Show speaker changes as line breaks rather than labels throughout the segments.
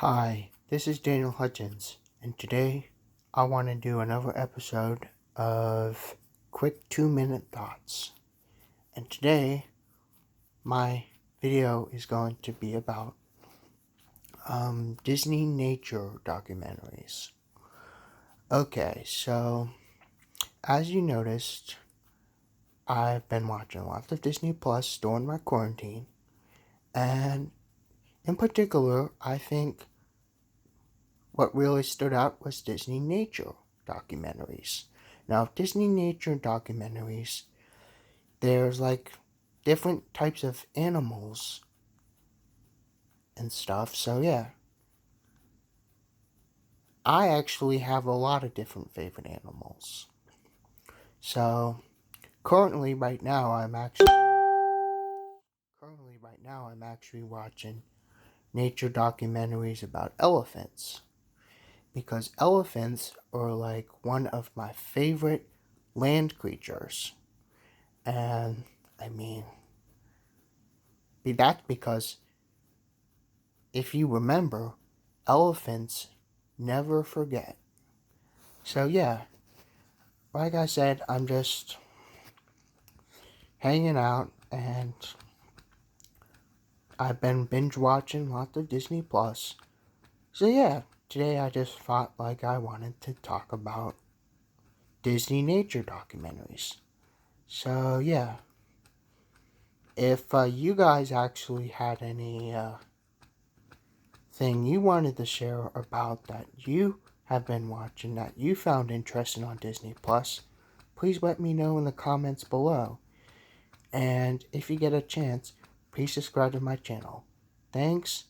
Hi, this is Daniel Hutchins, and today I want to do another episode of Quick 2-Minute Thoughts. And today, my video is going to be about Disney nature documentaries. Okay, so as you noticed, I've been watching lots of Disney Plus during my quarantine, and in particular, I think what really stood out was Disney nature documentaries. Now, Disney nature documentaries, there's like different types of animals and stuff. So yeah, I actually have a lot of different favorite animals. So currently right now I'm actually watching nature documentaries about elephants, because elephants are like one of my favorite land creatures. And I mean, that's because if you remember, elephants never forget. So yeah, like I said, I'm just hanging out, and I've been binge watching lots of Disney Plus. So yeah, today I just thought like I wanted to talk about Disney nature documentaries. So yeah, if you guys actually had any thing you wanted to share about that you have been watching that you found interesting on Disney Plus, please let me know in the comments below. And if you get a chance, please subscribe to my channel. Thanks,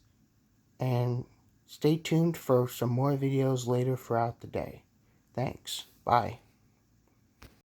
and stay tuned for some more videos later throughout the day. Thanks. Bye.